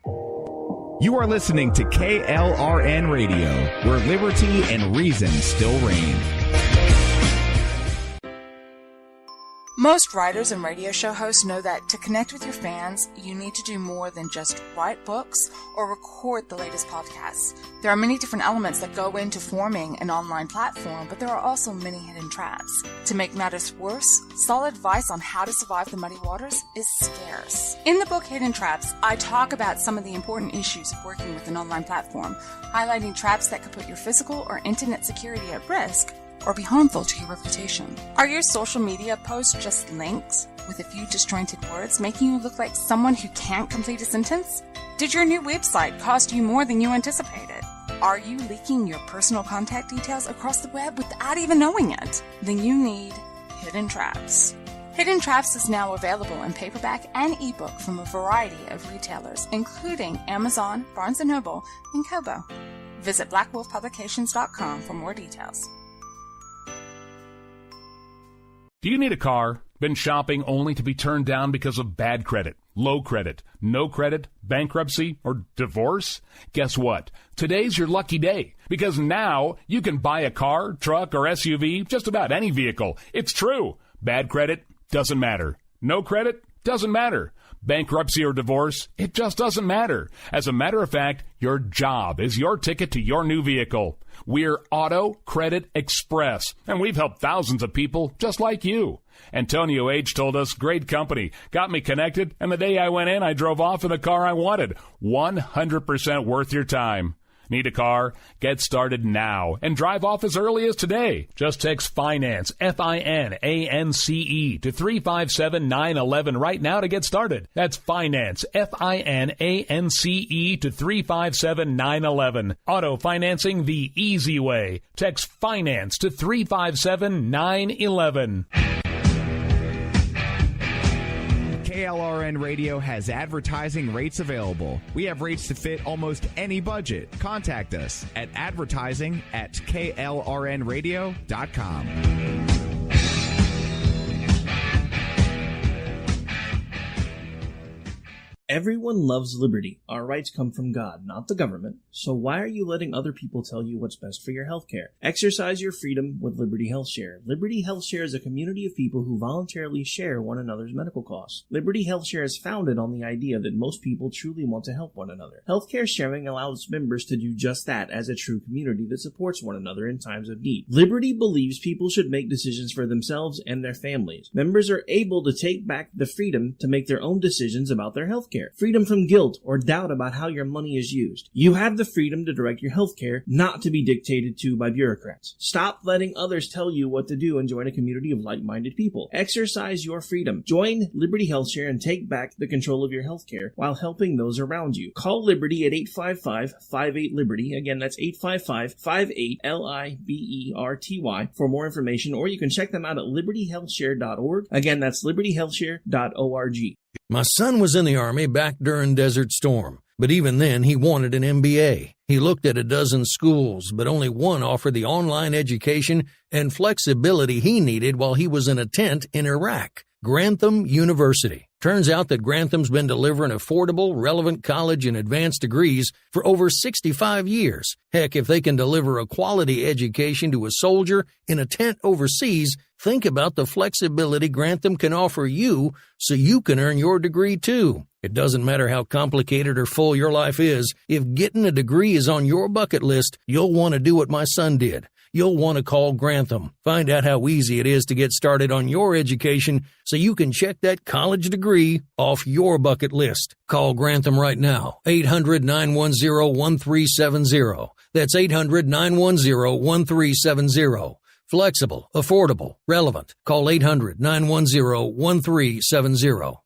You are listening to KLRN Radio, where liberty and reason still reign. Most writers and radio show hosts know that to connect with your fans, you need to do more than just write books or record the latest podcasts. There are many different elements that go into forming an online platform, but there are also many hidden traps. To make matters worse, solid advice on how to survive the muddy waters is scarce. In the book Hidden Traps, I talk about some of the important issues of working with an online platform, highlighting traps that could put your physical or internet security at risk or be harmful to your reputation. Are your social media posts just links with a few disjointed words, making you look like someone who can't complete a sentence? Did your new website cost you more than you anticipated? Are you leaking your personal contact details across the web without even knowing it? Then you need Hidden Traps. Hidden Traps is now available in paperback and ebook from a variety of retailers, including Amazon, Barnes & Noble, and Kobo. Visit blackwolfpublications.com for more details. Do you need a car? Been shopping only to be turned down because of bad credit, low credit, no credit, bankruptcy, or divorce? Guess what? Today's your lucky day, because now you can buy a car, truck, or SUV, just about any vehicle. It's true. Bad credit doesn't matter. No credit doesn't matter. Bankruptcy or divorce, it just doesn't matter. As a matter of fact, your job is your ticket to your new vehicle. We're Auto Credit Express, and we've helped thousands of people just like you. Antonio H. told us, great company, got me connected, and the day I went in, I drove off in the car I wanted. 100% worth your time. Need a car? Get started now and drive off as early as today. Just text FINANCE, FINANCE, to 357-911 right now to get started. That's FINANCE, FINANCE, to 357-911. Auto financing the easy way. Text FINANCE to 357-911. KLRN Radio has advertising rates available. We have rates to fit almost any budget. Contact us at advertising@klrnradio.com. Everyone loves liberty. Our rights come from God, not the government. So why are you letting other people tell you what's best for your health care? Exercise your freedom with Liberty Health Share. Liberty Health Share is a community of people who voluntarily share one another's medical costs. Liberty Health Share is founded on the idea that most people truly want to help one another. Healthcare sharing allows members to do just that as a true community that supports one another in times of need. Liberty believes people should make decisions for themselves and their families. Members are able to take back the freedom to make their own decisions about their health care. Freedom from guilt or doubt about how your money is used. You have the freedom to direct your health care, not to be dictated to by bureaucrats. Stop letting others tell you what to do and join a community of like-minded people. Exercise your freedom. Join Liberty Health Share and take back the control of your health care while helping those around you. Call Liberty at 855-58-LIBERTY. Again, that's 855-58-LIBERTY for more information, or you can check them out at libertyhealthshare.org. Again, that's libertyhealthshare.org. My son was in the Army back during Desert Storm, but even then he wanted an MBA. He looked at a dozen schools, but only one offered the online education and flexibility he needed while he was in a tent in Iraq. Grantham University. Turns out that Grantham's been delivering affordable, relevant college and advanced degrees for over 65 years. Heck, if they can deliver a quality education to a soldier in a tent overseas, think about the flexibility Grantham can offer you so you can earn your degree too. It doesn't matter how complicated or full your life is. If getting a degree is on your bucket list, you'll want to do what my son did. You'll want to call Grantham. Find out how easy it is to get started on your education so you can check that college degree off your bucket list. Call Grantham right now. 800-910-1370. That's 800-910-1370. Flexible, affordable, relevant. Call 800-910-1370.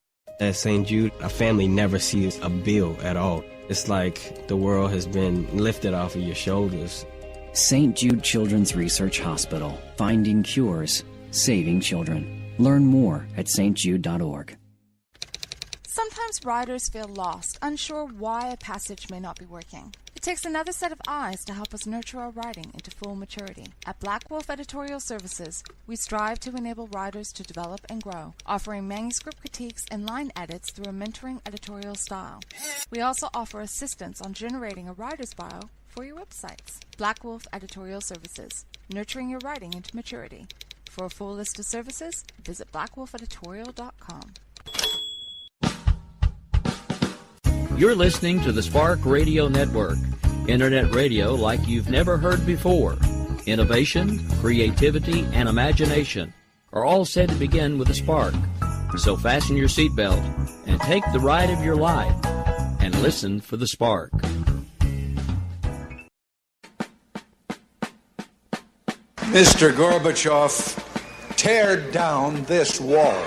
At St. Jude, a family never sees a bill at all. It's like the world has been lifted off of your shoulders. St. Jude Children's Research Hospital. Finding cures, saving children. Learn more at stjude.org. Sometimes riders feel lost, unsure why a passage may not be working. It takes another set of eyes to help us nurture our writing into full maturity. At Black Wolf Editorial Services, we strive to enable writers to develop and grow, offering manuscript critiques and line edits through a mentoring editorial style. We also offer assistance on generating a writer's bio for your websites. Black Wolf Editorial Services, nurturing your writing into maturity. For a full list of services, visit blackwolfeditorial.com. You're listening to the Spark Radio Network, internet radio like you've never heard before. Innovation, creativity, and imagination are all said to begin with a spark. So fasten your seatbelt and take the ride of your life and listen for the spark. Mr. Gorbachev, tear down this wall.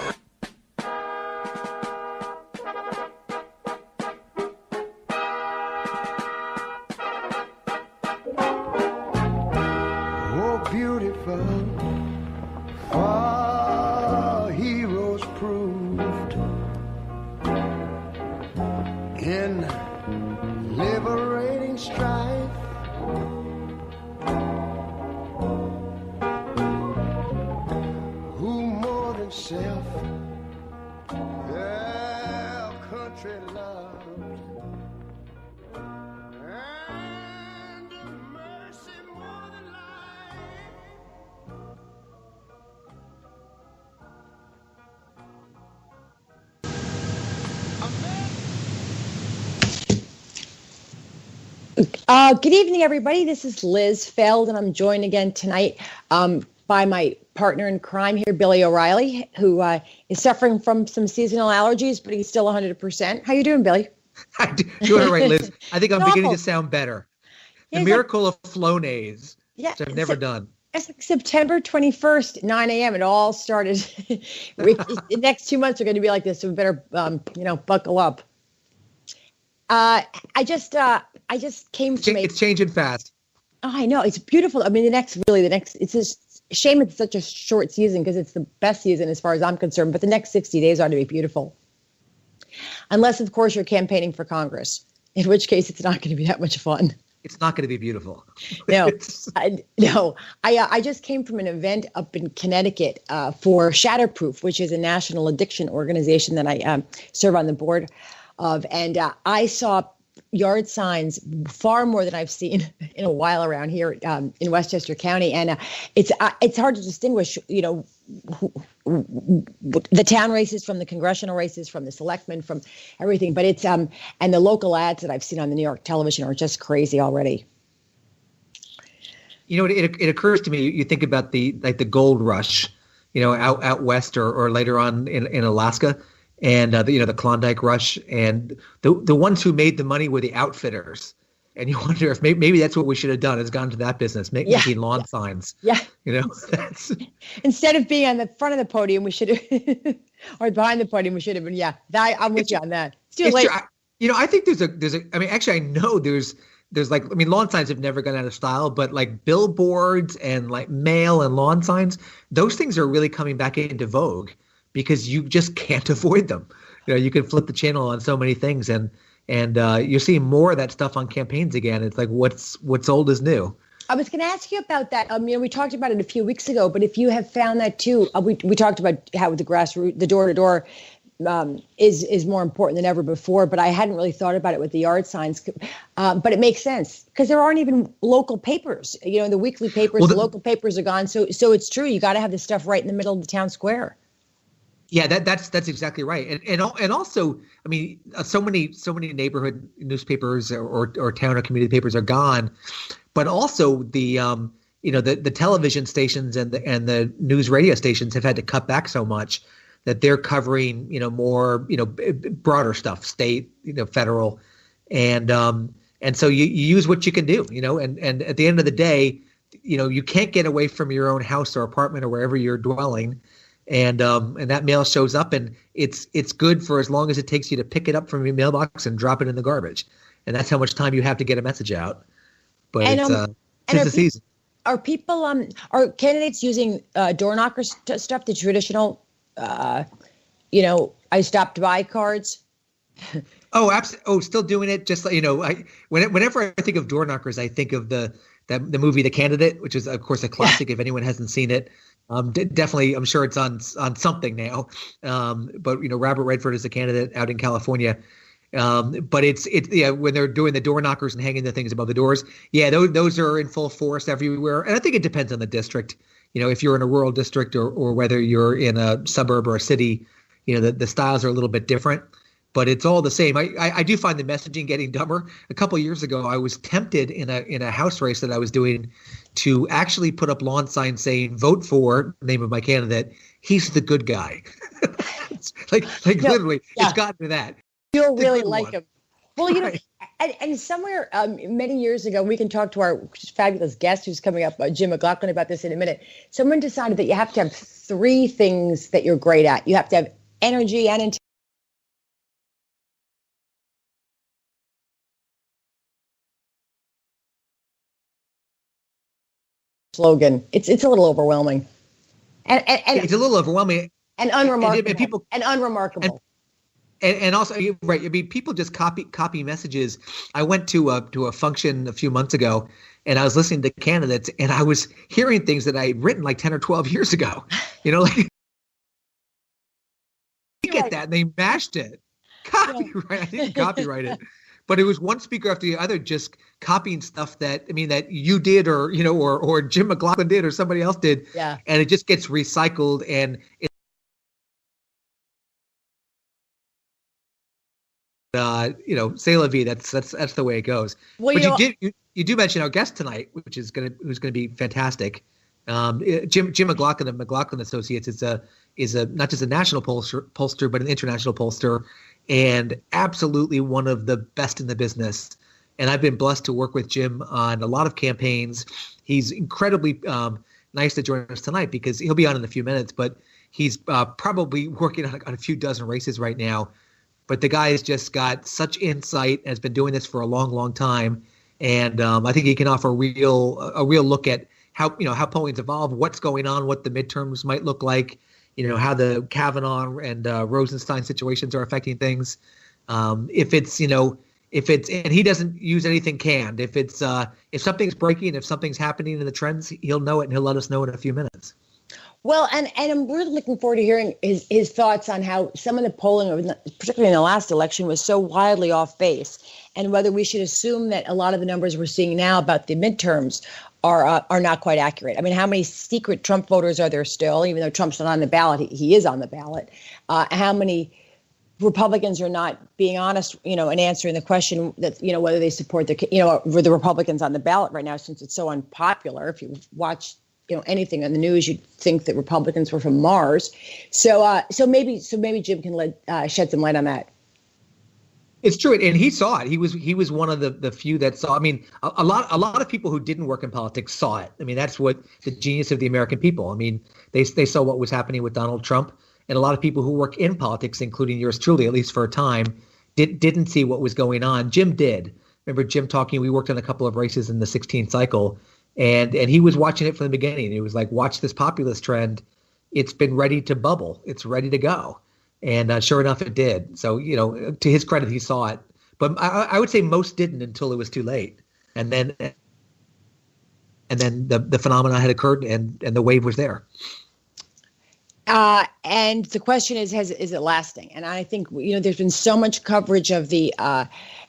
Good evening, everybody. This is Liz Feld, and I'm joined again tonight by my partner in crime here, Billy O'Reilly, who is suffering from some seasonal allergies, but he's still 100%. How you doing, Billy? I'm doing all right, Liz. I think I'm beginning to sound better. The miracle of Flonase, which I've never done. It's like September 21st, 9 a.m. It all started. The next 2 months are going to be like this, so we better, buckle up. I just came from It's changing fast. Oh, I know. It's beautiful. I mean, it's just a shame it's such a short season because it's the best season as far as I'm concerned. But the next 60 days ought to be beautiful. Unless, of course, you're campaigning for Congress, in which case it's not going to be that much fun. It's not going to be beautiful. No. I just came from an event up in Connecticut for Shatterproof, which is a national addiction organization that I serve on the board of. And I saw yard signs far more than I've seen in a while around here in Westchester County. And it's hard to distinguish, the town races from the congressional races, from the selectmen, from everything. But it's and the local ads that I've seen on the New York television are just crazy already. It occurs to me, you think about the gold rush, out west or later on in Alaska. And the Klondike Rush, and the ones who made the money were the outfitters. And you wonder if maybe that's what we should have done, is gone to that business, making lawn signs. Yeah. That's instead of being on the front of the podium, we should have, or behind the podium, we should have been. Yeah, I'm with you on that. It's too late. I think there's a. I mean, actually, I know there's lawn signs have never gone out of style, but like billboards and like mail and lawn signs, those things are really coming back into vogue, because you just can't avoid them. You can flip the channel on so many things, and you're seeing more of that stuff on campaigns again. It's like what's old is new. I was going to ask you about that. We talked about it a few weeks ago, but if you have found that too, we talked about how the grassroots, the door-to-door is more important than ever before, but I hadn't really thought about it with the yard signs. But it makes sense because there aren't even local papers. The weekly papers, the local papers are gone. So it's true. You got to have this stuff right in the middle of the town square. Yeah, that's exactly right, and also, I mean, so many neighborhood newspapers or town or community papers are gone, but also the television stations and the news radio stations have had to cut back so much that they're covering more broader stuff, state, federal, and so you use what you can do, and at the end of the day, you can't get away from your own house or apartment or wherever you're dwelling. And that mail shows up, and it's good for as long as it takes you to pick it up from your mailbox and drop it in the garbage. And that's how much time you have to get a message out. But it's the season. Are people are candidates using door knocker stuff, the traditional I stopped by cards? Oh, absolutely. Oh, still doing it. Just like, whenever I think of door knockers, I think of the movie The Candidate, which is of course a classic. If anyone hasn't seen it, definitely, I'm sure it's on something now. But Robert Redford is a candidate out in California. But it's when they're doing the door knockers and hanging the things above the doors. Yeah, those are in full force everywhere. And I think it depends on the district. If you're in a rural district or whether you're in a suburb or a city, the styles are a little bit different. But it's all the same. I do find the messaging getting dumber. A couple of years ago, I was tempted in a house race that I was doing to actually put up lawn signs saying "Vote for" the name of my candidate. He's the good guy. like literally, yeah. It's gotten to that. You'll really like him. Well, right. And somewhere many years ago, we can talk to our fabulous guest who's coming up, Jim McLaughlin, about this in a minute. Someone decided that you have to have 3 things that you're great at. You have to have energy and intelligence. Slogan. It's a little overwhelming, and it's a little overwhelming and unremarkable. And unremarkable. And also, right? I mean, people just copy messages. I went to a function a few months ago, and I was listening to candidates, and I was hearing things that I had written like 10 or 12 years ago. Like you get that, and they mashed it. Copyright. I didn't copyright it. But it was one speaker after the other just copying stuff that you did or Jim McLaughlin did or somebody else did. Yeah. And it just gets recycled and c'est la vie. That's the way it goes. Well, but you do mention our guest tonight, who's going to be fantastic. Jim McLaughlin of McLaughlin Associates is a not just a national pollster but an international pollster. And absolutely one of the best in the business. And I've been blessed to work with Jim on a lot of campaigns. He's incredibly nice to join us tonight because he'll be on in a few minutes, but he's probably working on a few dozen races right now. But the guy has just got such insight, has been doing this for a long, long time. And I think he can offer a real look at how polling's evolved, what's going on, what the midterms might look like. How the Kavanaugh and Rosenstein situations are affecting things. If he doesn't use anything canned. If something's breaking, if something's happening in the trends, he'll know it and he'll let us know in a few minutes. Well, and I'm really looking forward to hearing his thoughts on how some of the polling, particularly in the last election, was so wildly off base, and whether we should assume that a lot of the numbers we're seeing now about the midterms are not quite accurate. I mean, how many secret Trump voters are there still, even though Trump's not on the ballot? He is on the ballot. How many Republicans are not being honest, and answering the question that, whether they support the Republicans on the ballot right now, since it's so unpopular. If you watch, anything on the news, you'd think that Republicans were from Mars. So maybe Jim can shed some light on that. It's true, and he saw it. He was one of the few that saw. I mean, a lot of people who didn't work in politics saw it. I mean, that's what the genius of the American people. I mean, they saw what was happening with Donald Trump, and a lot of people who work in politics, including yours truly, at least for a time, didn't see what was going on. Jim did. Remember Jim talking? We worked on a couple of races in the 16th cycle, and he was watching it from the beginning. He was like, "Watch this populist trend. It's been ready to bubble. It's ready to go." And sure enough, it did. So, to his credit, he saw it. But I would say most didn't until it was too late. And then the phenomena had occurred and the wave was there. And the question is it lasting? And I think, there's been so much coverage of the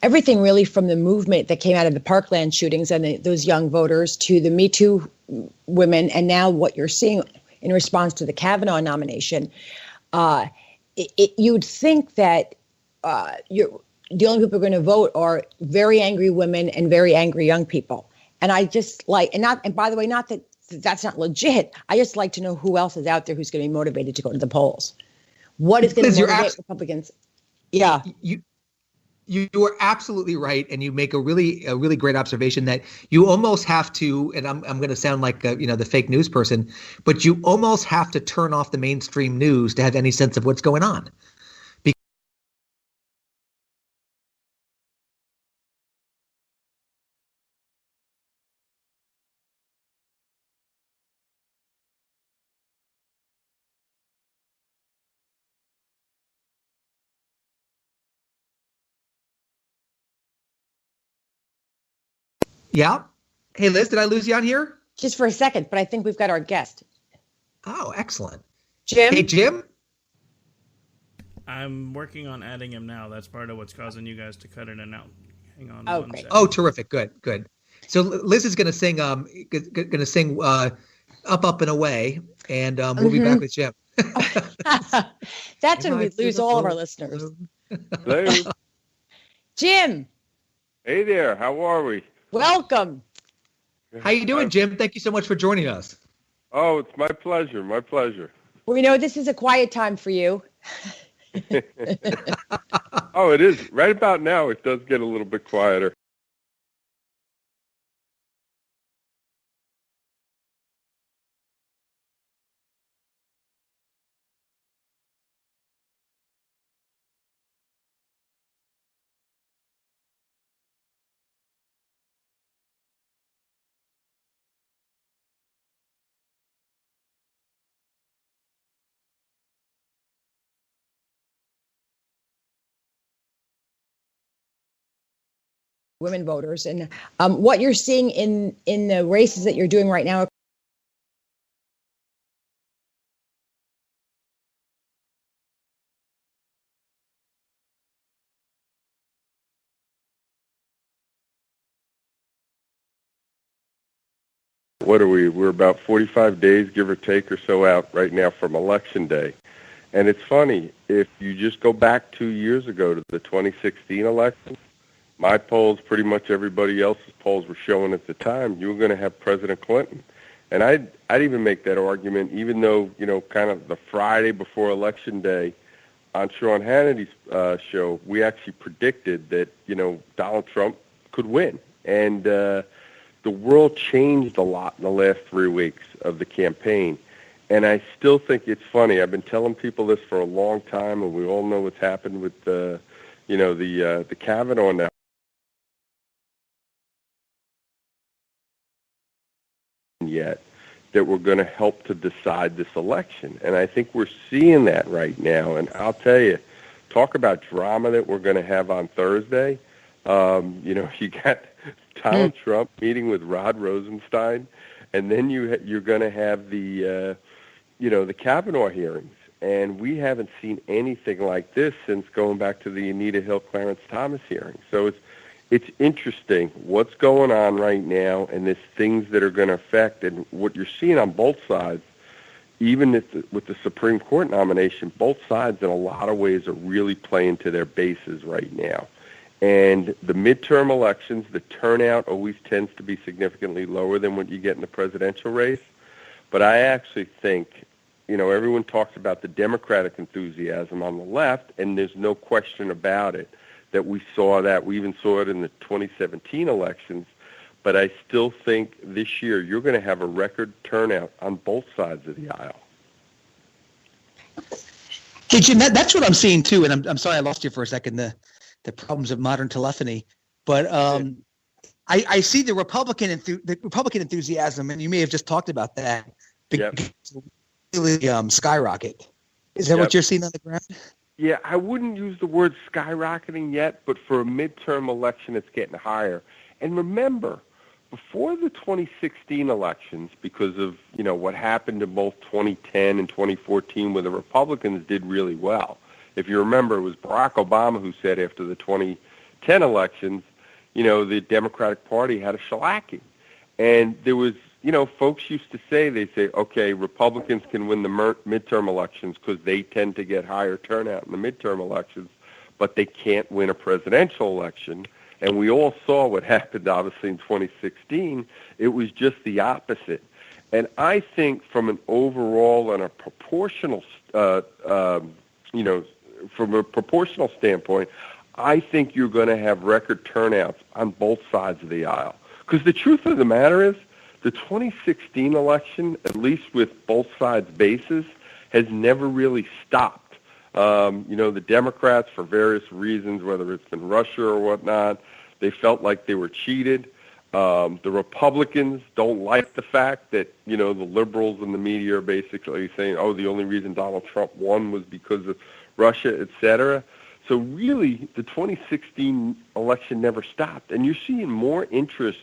everything really from the movement that came out of the Parkland shootings and those young voters to the Me Too women. And now what you're seeing in response to the Kavanaugh nomination. You would think that the only people who are going to vote are very angry women and very angry young people. And I just and by the way, not that that's not legit. I just like to know who else is out there who's going to be motivated to go to the polls. What is going to motivate Republicans? Yeah. You are absolutely right, and you make a really great observation that you almost have to. And I'm going to sound like the fake news person, but you almost have to turn off the mainstream news to have any sense of what's going on. Yeah. Hey, Liz, did I lose you on here? Just for a second, but I think we've got our guest. Oh, excellent. Jim? Hey, Jim? I'm working on adding him now. That's part of what's causing you guys to cut in and out. Hang on. Oh, one great. second. Oh, terrific. Good. So Liz is going to sing Up, Up, and Away, and we'll be back with Jim. That's when we lose all of our listeners. Hello. Jim. Hey there. How are we? Welcome. How you doing, Jim? Thank you so much for joining us. Oh, it's my pleasure. My pleasure. We know this is a quiet time for you. Oh, it is. Right about now, it does get a little bit quieter. Women voters, and what you're seeing in the races that you're doing right now. What are we? We're about 45 days, give or take, or so out right now from Election Day. And it's funny, if you just go back 2 years ago to the 2016 election, my polls, pretty much everybody else's polls were showing at the time, you were going to have President Clinton. And I'd even make that argument, even though, kind of the Friday before Election Day on Sean Hannity's show, we actually predicted that, Donald Trump could win. And the world changed a lot in the last 3 weeks of the campaign. And I still think it's funny. I've been telling people this for a long time, and we all know what's happened with the Kavanaugh now. Yet that we're going to help to decide this election. And I think we're seeing that right now. And I'll tell you, talk about drama that we're going to have on Thursday. You got Donald Trump meeting with Rod Rosenstein, and then you're going to have the Kavanaugh hearings. And we haven't seen anything like this since going back to the Anita Hill, Clarence Thomas hearing. So it's interesting what's going on right now, and there's things that are going to affect, and what you're seeing on both sides, even with the Supreme Court nomination, both sides in a lot of ways are really playing to their bases right now. And the midterm elections, the turnout always tends to be significantly lower than what you get in the presidential race. But I actually think, everyone talks about the Democratic enthusiasm on the left, and there's no question about it that we saw that. We even saw it in the 2017 elections. But I still think this year you're going to have a record turnout on both sides of the aisle. Hey, Jim, that's what I'm seeing too. And I'm sorry I lost you for a second, the problems of modern telephony. But I see the Republican enthusiasm, and you may have just talked about that, really skyrocket. Is that what you're seeing on the ground? Yeah, I wouldn't use the word skyrocketing yet, but for a midterm election, it's getting higher. And remember, before the 2016 elections, because of, what happened in both 2010 and 2014, where the Republicans did really well. If you remember, it was Barack Obama who said after the 2010 elections, the Democratic Party had a shellacking. And there was, folks used to say, okay, Republicans can win the midterm elections because they tend to get higher turnout in the midterm elections, but they can't win a presidential election. And we all saw what happened, obviously, in 2016. It was just the opposite. And I think from an overall and a proportional, from a proportional standpoint, I think you're going to have record turnouts on both sides of the aisle. Because the truth of the matter is, the 2016 election, at least with both sides' bases, has never really stopped. The Democrats, for various reasons, whether it's been Russia or whatnot, they felt like they were cheated. The Republicans don't like the fact that, the liberals and the media are basically saying, the only reason Donald Trump won was because of Russia, et cetera. So really, the 2016 election never stopped. And you're seeing more interest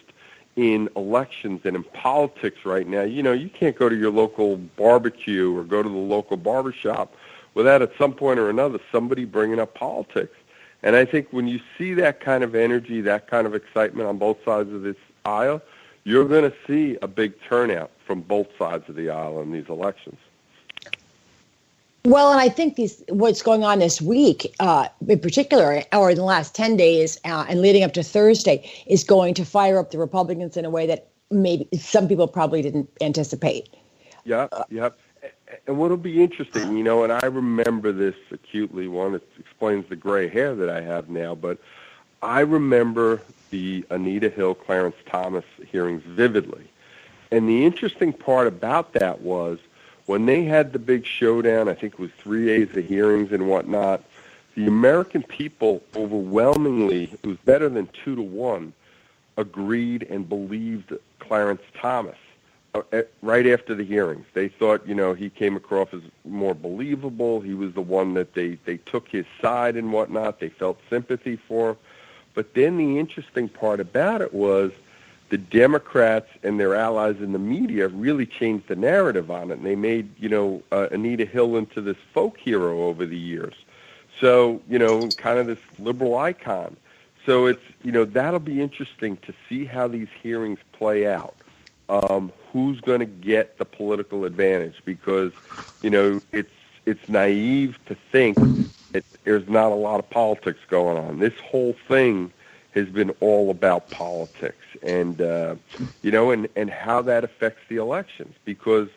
in elections and in politics right now, you can't go to your local barbecue or go to the local barbershop without at some point or another somebody bringing up politics. And I think when you see that kind of energy, that kind of excitement on both sides of this aisle, you're going to see a big turnout from both sides of the aisle in these elections. Well, and I think what's going on this week, in particular, or in the last 10 days and leading up to Thursday, is going to fire up the Republicans in a way that maybe some people probably didn't anticipate. Yep. And what'll be interesting, and I remember this acutely. One, it explains the gray hair that I have now, but I remember the Anita Hill, Clarence Thomas hearings vividly. And the interesting part about that was when they had the big showdown, I think it was 3 days of hearings and whatnot, the American people overwhelmingly, it was better than 2-1, agreed and believed Clarence Thomas. Right after the hearings, they thought, he came across as more believable. He was the one that they took his side and whatnot. They felt sympathy for him. But then the interesting part about it was the Democrats and their allies in the media really changed the narrative on it, and they made, Anita Hill into this folk hero over the years. So, kind of this liberal icon. So it's, that'll be interesting to see how these hearings play out. Who's going to get the political advantage? Because, it's naive to think that there's not a lot of politics going on. This whole thing has been all about politics and, and how that affects the elections. Because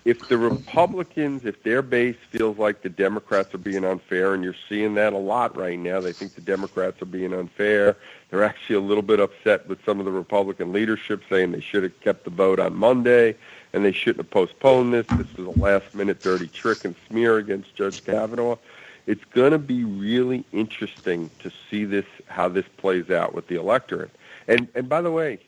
if the Republicans, if their base feels like the Democrats are being unfair, and you're seeing that a lot right now, they think the Democrats are being unfair. They're actually a little bit upset with some of the Republican leadership saying they should have kept the vote on Monday and they shouldn't have postponed this. This was a last-minute dirty trick and smear against Judge Kavanaugh. It's going to be really interesting to see how this plays out with the electorate. And by the way,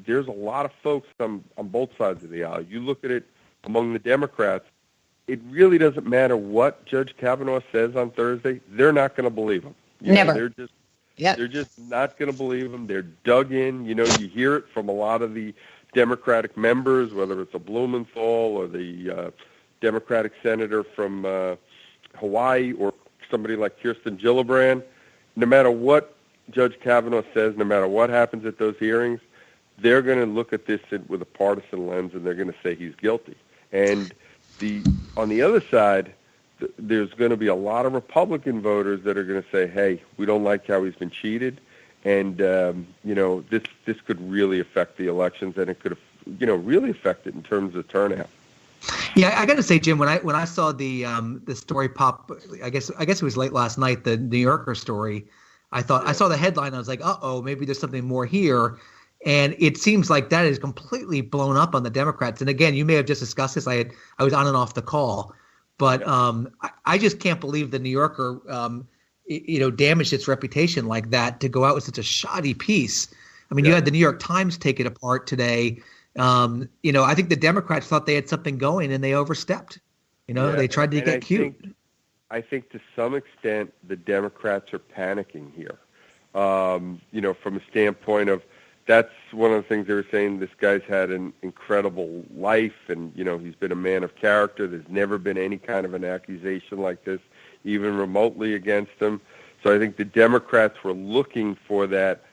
there's a lot of folks on both sides of the aisle. You look at it among the Democrats, it really doesn't matter what Judge Kavanaugh says on Thursday. They're not going to believe him. Never. They're just not going to believe him. They're dug in. You hear it from a lot of the Democratic members, whether it's a Blumenthal or the Democratic senator from Hawaii or somebody like Kirsten Gillibrand. No matter what Judge Kavanaugh says, no matter what happens at those hearings, they're going to look at this with a partisan lens and they're going to say he's guilty. And on the other side, there's going to be a lot of Republican voters that are going to say, hey, we don't like how he's been cheated. And, this could really affect the elections, and it could, really affect it in terms of turnout. Yeah, I got to say, Jim, when I saw the story pop, I guess it was late last night, the New Yorker story, I saw the headline. I was like, maybe there's something more here. And it seems like that is completely blown up on the Democrats. And again, you may have just discussed this. I was on and off the call, but I just can't believe the New Yorker, damaged its reputation like that to go out with such a shoddy piece. I mean, you had the New York Times take it apart today. I think the Democrats thought they had something going and they overstepped. They tried to get cute. I think to some extent the Democrats are panicking here. From a standpoint of, that's one of the things they were saying. This guy's had an incredible life, and, he's been a man of character. There's never been any kind of an accusation like this, even remotely against him. So I think the Democrats were looking for that,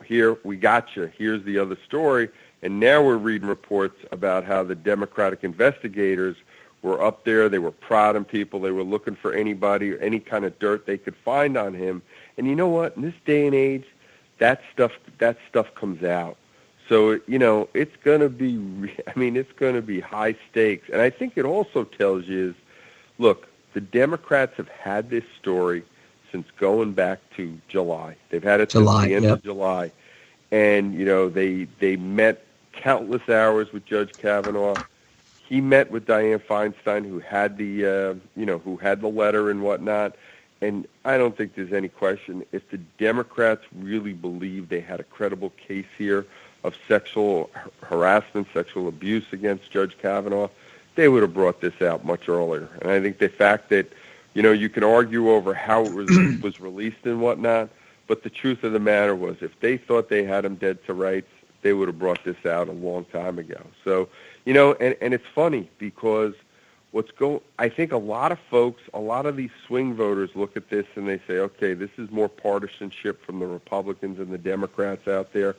here, we got you. Here's the other story. And now we're reading reports about how the Democratic investigators were up there. They were prodding people. They were looking for anybody or any kind of dirt they could find on him. And you know what? In this day and age, that stuff comes out. So, it's going to be high stakes. And I think it also tells you look, the Democrats have had this story since going back to July. They've had it since the end of July. And, they met countless hours with Judge Kavanaugh. He met with Dianne Feinstein, who had the letter and whatnot. And I don't think there's any question, if the Democrats really believed they had a credible case here of sexual harassment, sexual abuse against Judge Kavanaugh, they would have brought this out much earlier. And I think the fact that, you can argue over how it was released and whatnot, but the truth of the matter was, if they thought they had him dead to rights, they would have brought this out a long time ago. So, and it's funny because I think a lot of folks, a lot of these swing voters look at this and they say, okay, this is more partisanship from the Republicans and the Democrats out there.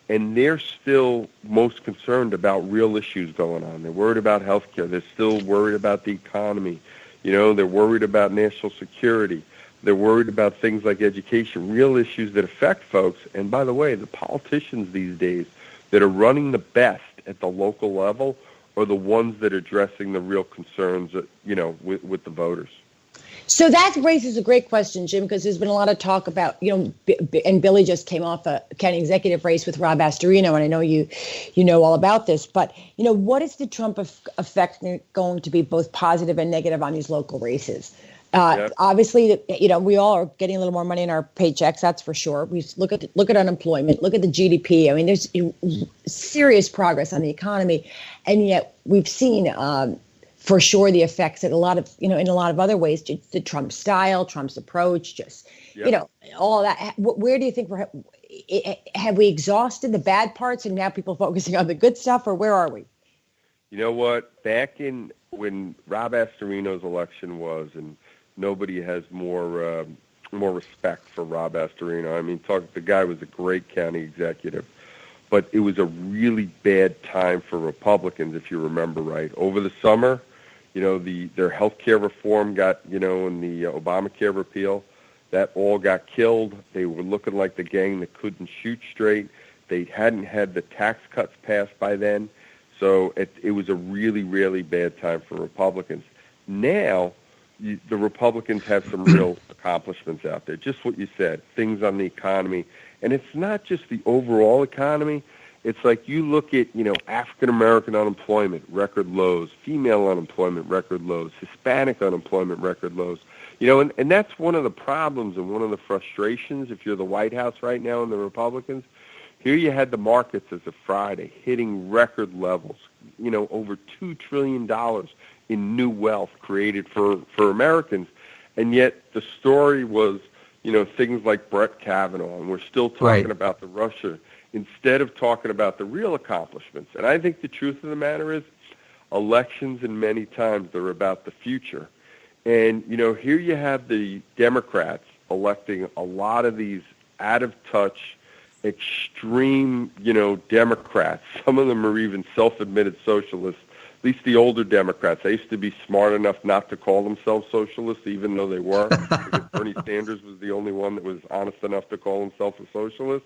And they're still most concerned about real issues going on. They're worried about health care. They're still worried about the economy. They're worried about national security. They're worried about things like education, real issues that affect folks. And by the way, the politicians these days that are running the best at the local level are the ones that are addressing the real concerns, with the voters. So that raises a great question, Jim, because there's been a lot of talk about, and Billy just came off a county executive race with Rob Astorino, and I know you know all about this, but, what is the Trump effect going to be, both positive and negative, on these local races? Obviously, we all are getting a little more money in our paychecks. That's for sure. We look at unemployment, look at the GDP. I mean, there's serious progress on the economy, and yet we've seen for sure the effects that a lot of in a lot of other ways, the Trump style, Trump's approach, all that. Where do you think have we exhausted the bad parts and now people focusing on the good stuff, or where are we? You know what? Back when Rob Astorino's election was, and nobody has more respect for Rob Astorino. I mean, the guy was a great county executive, but it was a really bad time for Republicans, if you remember right. Over the summer, their health care reform got, in the Obamacare repeal, that all got killed. They were looking like the gang that couldn't shoot straight. They hadn't had the tax cuts passed by then. So it was a really, really bad time for Republicans. Now, the Republicans have some real accomplishments out there. Just what you said, things on the economy. And it's not just the overall economy. It's like you look at, African-American unemployment, record lows, female unemployment, record lows, Hispanic unemployment, record lows. And that's one of the problems and one of the frustrations if you're the White House right now and the Republicans. Here you had the markets as of Friday hitting record levels, over $2 trillion in new wealth created for Americans. And yet the story was, things like Brett Kavanaugh, and we're still talking about the Russia instead of talking about the real accomplishments. And I think the truth of the matter is elections, in many times, they're about the future. And, here you have the Democrats electing a lot of these out-of-touch, extreme, Democrats. Some of them are even self-admitted socialists, at least the older Democrats. They used to be smart enough not to call themselves socialists, even though they were. Because Bernie Sanders was the only one that was honest enough to call himself a socialist.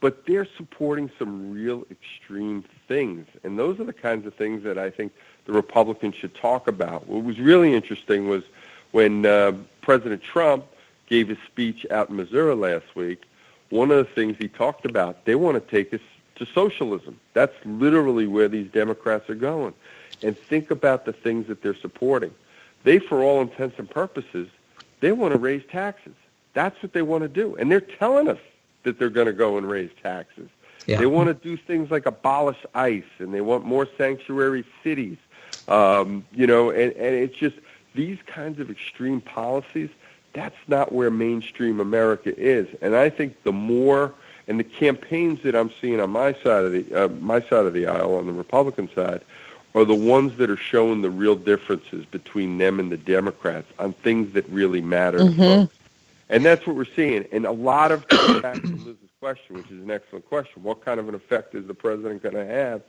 But they're supporting some real extreme things. And those are the kinds of things that I think the Republicans should talk about. What was really interesting was when President Trump gave his speech out in Missouri last week, one of the things he talked about, they want to take us to socialism. That's literally where these Democrats are going. And think about the things that they're supporting. They, for all intents and purposes, they want to raise taxes. That's what they want to do. And they're telling us that they're going to go and raise taxes. Yeah. They want to do things like abolish ICE, and they want more sanctuary cities. And it's just these kinds of extreme policies, that's not where mainstream America is. And I think the more, and the campaigns that I'm seeing on my side of the aisle, on the Republican side, are the ones that are showing the real differences between them and the Democrats on things that really matter to folks. And that's what we're seeing. And a lot of, back to Liz's question, which is an excellent question, what kind of an effect is the president going to have,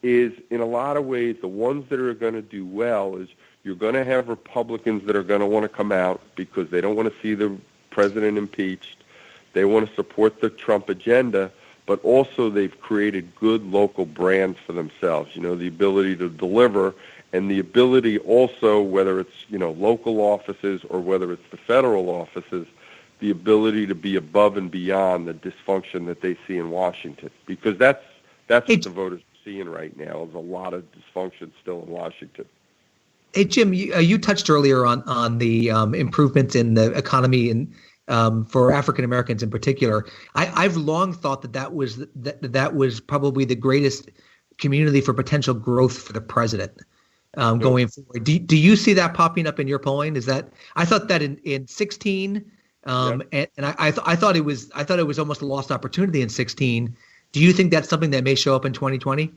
is in a lot of ways the ones that are going to do well is you're going to have Republicans that are going to want to come out because they don't want to see the president impeached. They want to support the Trump agenda, but also they've created good local brands for themselves, the ability to deliver and the ability also, whether it's, local offices or whether it's the federal offices, the ability to be above and beyond the dysfunction that they see in Washington. Because that's what the voters are seeing right now, is a lot of dysfunction still in Washington. Hey, Jim, you touched earlier on the improvements in the economy and for African Americans in particular. I've long thought that was probably the greatest community for potential growth for the president going forward. Do you see that popping up in your polling? I thought that in 16, and I thought it was almost a lost opportunity in 16. Do you think that's something that may show up in 2020?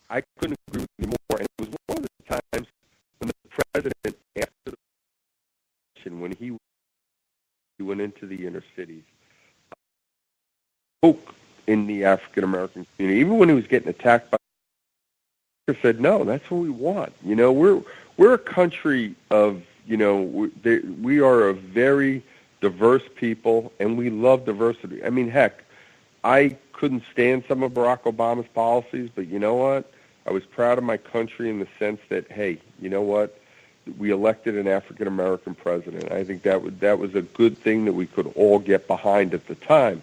I couldn't agree with you more. And it was one of the times when the president, after the election, when he went into the inner cities, spoke in the African American community, even when he was getting attacked by, said, "No, that's what we want." You know, we're a country of, you know, we are a very diverse people, and we love diversity. I mean, heck, I couldn't stand some of Barack Obama's policies, but you know what? I was proud of my country in the sense that, hey, you know what? We elected an African American president. I think that was a good thing that we could all get behind at the time.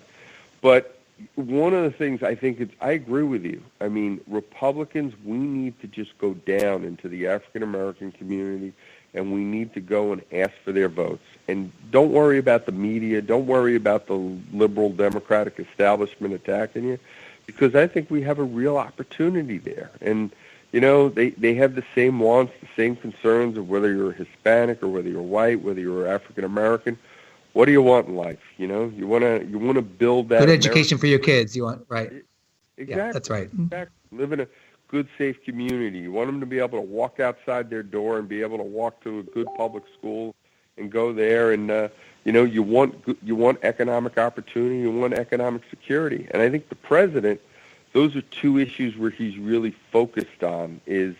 But one of the things I think I agree with you. I mean, Republicans, we need to just go down into the African American community, and we need to go and ask for their votes. And don't worry about the media. Don't worry about the liberal Democratic establishment attacking you, because I think we have a real opportunity there. And, you know, they have the same wants, the same concerns of whether you're Hispanic or whether you're white, whether you're African American. What do you want in life? You know, you want to build that good education for your kids. You want, right? Exactly. Yeah, that's right. Exactly. Live in a good, safe community. You want them to be able to walk outside their door and be able to walk to a good public school and go there. And you know, you want economic opportunity. You want economic security. And I think the president, those are two issues where he's really focused on. Is,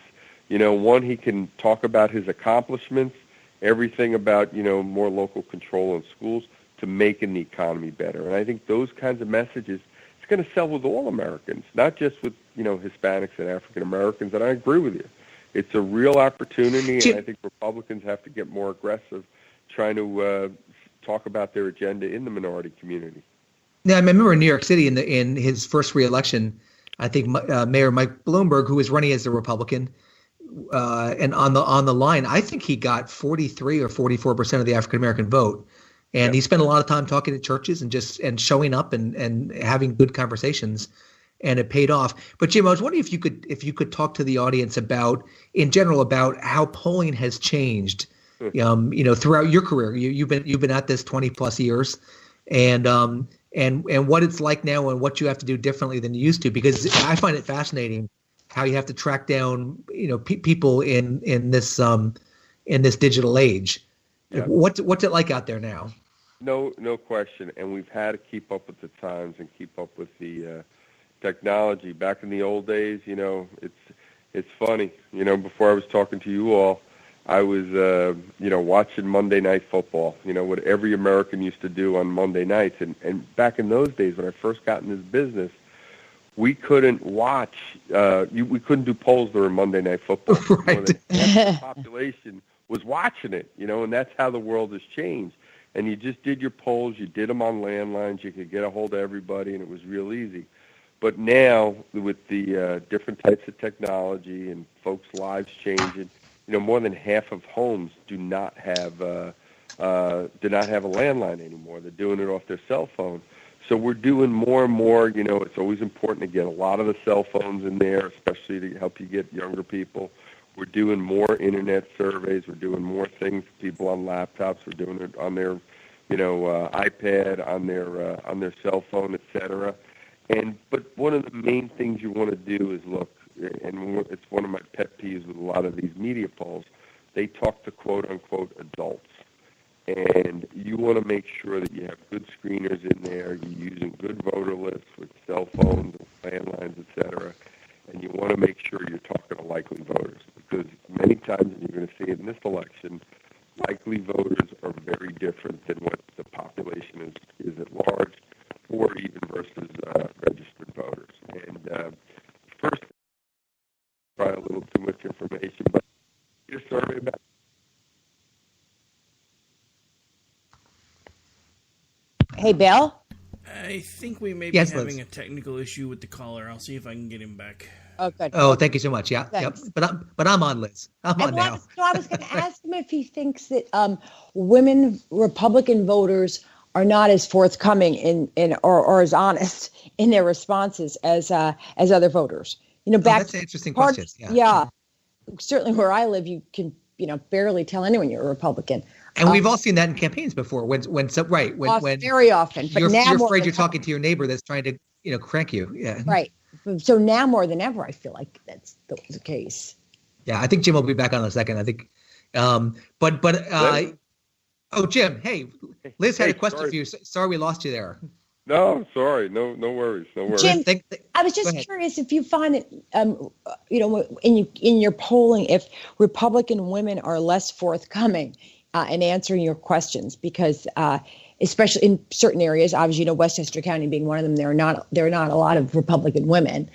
you know, one, he can talk about his accomplishments, everything about, you know, more local control in schools, to making the economy better. And I think those kinds of messages, it's going to sell with all Americans, not just with, you know, Hispanics and African Americans. And I agree with you. It's a real opportunity, and I think Republicans have to get more aggressive trying to talk about their agenda in the minority community. Now, I remember in New York City in his first reelection, I think Mayor Mike Bloomberg, who was running as a Republican, and on the line, I think he got 43 or 44% of the African American vote, and he spent a lot of time talking to churches and showing up and having good conversations, and it paid off. But Jim, I was wondering if you could talk to the audience about, in general, about how polling has changed, you know, throughout your career. You've been at this 20 plus years, and what it's like now and what you have to do differently than you used to, because I find it fascinating how you have to track down, you know, people in this digital age. Yeah. What's it like out there now? No question. And we've had to keep up with the times and keep up with the technology. Back in the old days, you know, it's funny. You know, before I was talking to you all, I was, you know, watching Monday Night Football. You know, what every American used to do on Monday nights. And back in those days, when I first got in this business, we couldn't watch. We couldn't do polls during Monday Night Football. Right. The population was watching it, you know, and that's how the world has changed. And you just did your polls. You did them on landlines. You could get a hold of everybody, and it was real easy. But now, with the different types of technology and folks' lives changing, you know, more than half of homes do not have a landline anymore. They're doing it off their cell phone. So we're doing more and more, you know, it's always important to get a lot of the cell phones in there, especially to help you get younger people. We're doing more internet surveys. We're doing more things for people on laptops. We're doing it on their, you know, iPad, on their cell phone, et cetera. But one of the main things you want to do is look, and it's one of my pet peeves with a lot of these media polls, they talk to quote-unquote adults. And you want to make sure that you have good screeners in there, you're using good voter lists with cell phones, landlines, et cetera, and you want to make sure you're talking to likely voters, because many times, and you're going to see it in this election, likely voters are very different than what the population is at large, or even versus registered voters. And first, probably a little too much information, but your survey about. Hey, Bill? I think we may be having a technical issue with the caller. I'll see if I can get him back. Oh, good. Oh, thank you so much. Yeah, yep. But I'm on, Liz. I'm on now. I was going to ask him if he thinks that women Republican voters are not as forthcoming or as honest in their responses as other voters. You know, that's an interesting question. Yeah, certainly where I live, you can barely tell anyone you're a Republican. And we've all seen that in campaigns before. When very often. But you're afraid you're talking to your neighbor that's trying to crank you. Yeah. Right. So now more than ever, I feel like that's the case. Yeah, I think Jim will be back on in a second. I think, Jim, hey, Liz had a question for you. Sorry we lost you there. No, sorry. No worries. No worries. Jim, I was just curious if you find that, in your polling, if Republican women are less forthcoming in answering your questions, because especially in certain areas, obviously, Westchester County being one of them, there are not a lot of Republican women.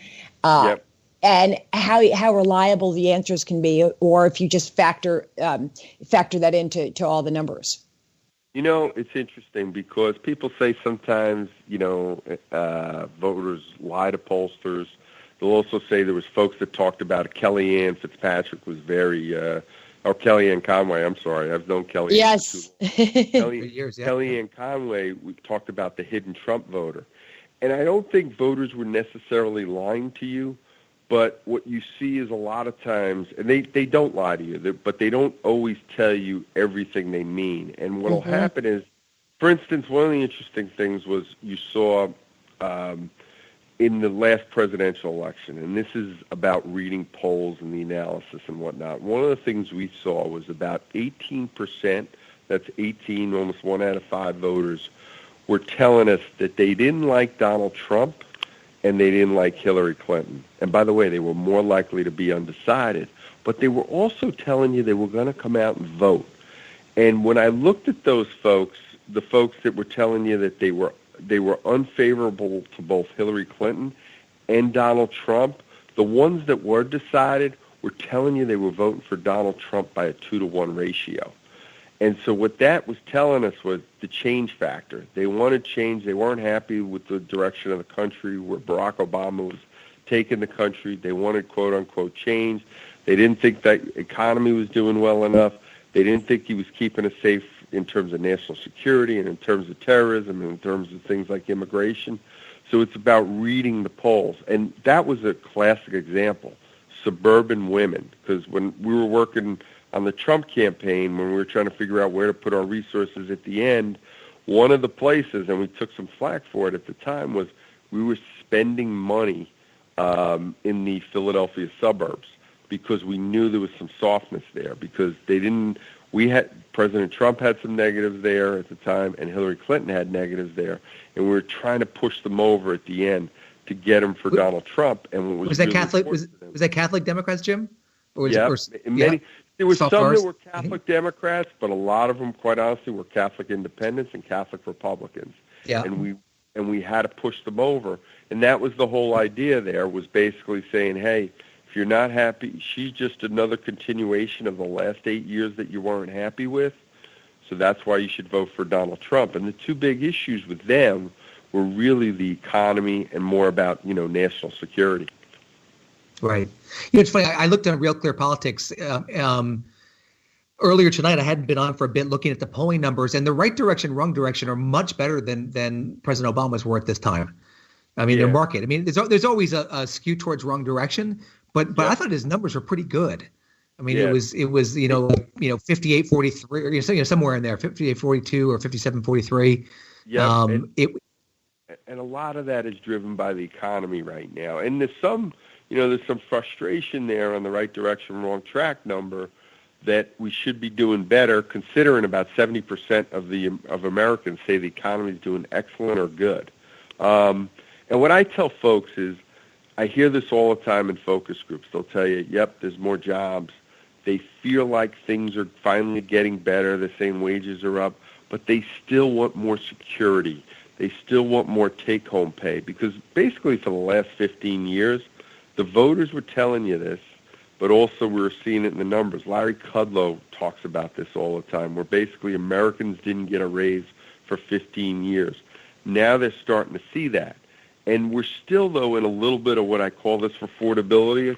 Yep. And how reliable the answers can be, or if you just factor that into all the numbers. It's interesting because people say sometimes, voters lie to pollsters. They'll also say there was folks that talked about Kellyanne Fitzpatrick was very, or Kellyanne Conway, I'm sorry. I've known Kellyanne. Yes. Kellyanne Conway, we talked about the hidden Trump voter. And I don't think voters were necessarily lying to you, but what you see is a lot of times, and they don't lie to you, but they don't always tell you everything they mean. And what will happen is, for instance, one of the interesting things was you saw in the last presidential election, and this is about reading polls and the analysis and whatnot. One of the things we saw was about 18%, that's 18, almost 1 out of 5 voters, were telling us that they didn't like Donald Trump and they didn't like Hillary Clinton. And by the way, they were more likely to be undecided. But they were also telling you they were going to come out and vote. And when I looked at those folks, the folks that were telling you that they were unfavorable to both Hillary Clinton and Donald Trump, the ones that were decided were telling you they were voting for Donald Trump by a 2-to-1 ratio. And so what that was telling us was the change factor. They wanted change. They weren't happy with the direction of the country where Barack Obama was taking the country. They wanted, quote-unquote, change. They didn't think that economy was doing well enough. They didn't think he was keeping us safe in terms of national security and in terms of terrorism and in terms of things like immigration. So it's about reading the polls. And that was a classic example, suburban women, because when we were working on the Trump campaign, when we were trying to figure out where to put our resources at the end, one of the places, and we took some flack for it at the time, was we were spending money in the Philadelphia suburbs because we knew there was some softness there, because President Trump had some negatives there at the time, and Hillary Clinton had negatives there, and we were trying to push them over at the end to get them for Donald Trump. And what was that really Catholic? Was that Catholic Democrats, Jim? Or yeah, many. There were some that were Catholic Democrats, but a lot of them, quite honestly, were Catholic Independents and Catholic Republicans. Yeah. And we had to push them over. And that was the whole idea there, was basically saying, hey, if you're not happy, she's just another continuation of the last 8 years that you weren't happy with. So that's why you should vote for Donald Trump. And the two big issues with them were really the economy and more about, national security. Right. It's funny. I looked at Real Clear Politics earlier tonight. I hadn't been on for a bit looking at the polling numbers, and the right direction, wrong direction are much better than President Obama's were at this time. I mean, they're market. I mean, there's always a skew towards wrong direction, but I thought his numbers were pretty good. I mean, it was 58-43 or somewhere in there, 58-42 or 57-43. Yeah. And a lot of that is driven by the economy right now, and there's some frustration there on the right direction, wrong track number that we should be doing better, considering about 70% of Americans say the economy is doing excellent or good. And what I tell folks is, I hear this all the time in focus groups. They'll tell you, yep, there's more jobs. They feel like things are finally getting better. They're saying wages are up, but they still want more security. They still want more take-home pay, because basically for the last 15 years, the voters were telling you this, but also we were seeing it in the numbers. Larry Kudlow talks about this all the time, where basically Americans didn't get a raise for 15 years. Now they're starting to see that. And we're still, though, in a little bit of what I call this affordability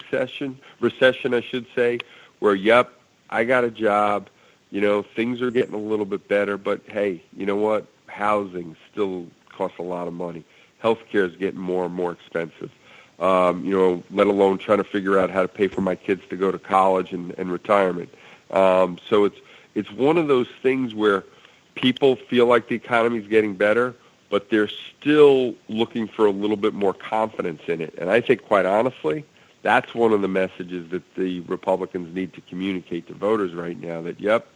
recession, I should say, where, yep, I got a job, things are getting a little bit better, but hey, you know what? Housing still costs a lot of money. Healthcare is getting more and more expensive. Let alone trying to figure out how to pay for my kids to go to college and retirement. So it's one of those things where people feel like the economy is getting better, but they're still looking for a little bit more confidence in it. And I think, quite honestly, that's one of the messages that the Republicans need to communicate to voters right now, that, yep,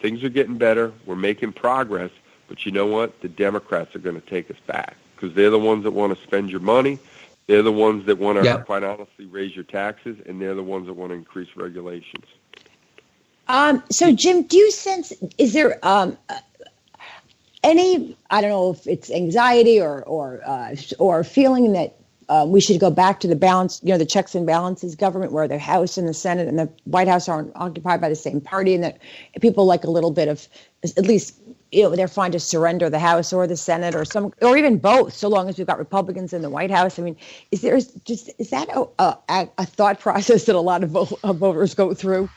things are getting better, we're making progress, but you know what? The Democrats are going to take us back because they're the ones that want to spend your money. They're the ones that want to, quite honestly, raise your taxes, and they're the ones that want to increase regulations. So, Jim, do you sense, is there any, I don't know if it's anxiety or feeling that we should go back to the balance, the checks and balances government where the House and the Senate and the White House aren't occupied by the same party, and that people like a little bit of, at least, they're fine to surrender the House or the Senate or even both, so long as we've got Republicans in the White House? I mean, is that a thought process that a lot of voters go through?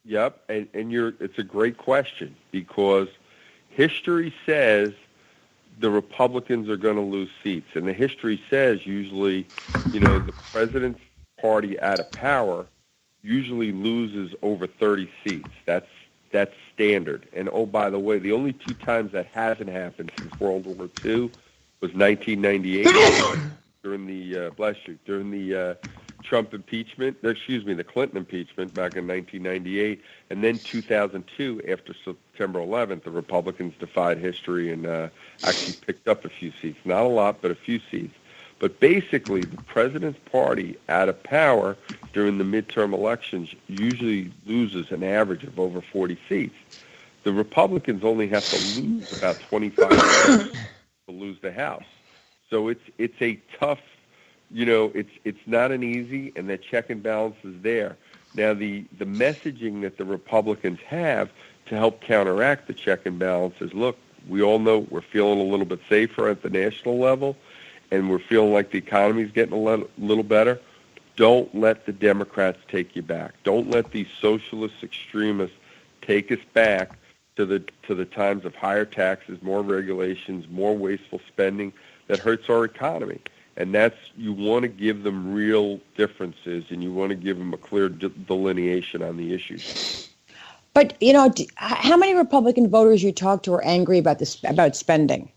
Yep, and it's a great question, because history says the Republicans are going to lose seats, and the history says usually, the president's party out of power usually loses over 30 seats. That's standard. And oh, by the way, the only two times that hasn't happened since World War II was 1998 during the Trump impeachment, the Clinton impeachment back in 1998, and then 2002 after September 11th, the Republicans defied history and actually picked up a few seats. Not a lot, but a few seats. But basically, the president's party out of power during the midterm elections usually loses an average of over 40 seats. The Republicans only have to lose about 25 to lose the House. So it's a tough, it's not an easy, and that check and balance is there. Now, the messaging that the Republicans have to help counteract the check and balance is, look, we all know we're feeling a little bit safer at the national level, and we're feeling like the economy's getting a little better. Don't let the Democrats take you back. Don't let these socialist extremists take us back to the times of higher taxes, more regulations, more wasteful spending that hurts our economy. And you want to give them real differences, and you want to give them a clear delineation on the issues. But, how many Republican voters you talk to are angry about spending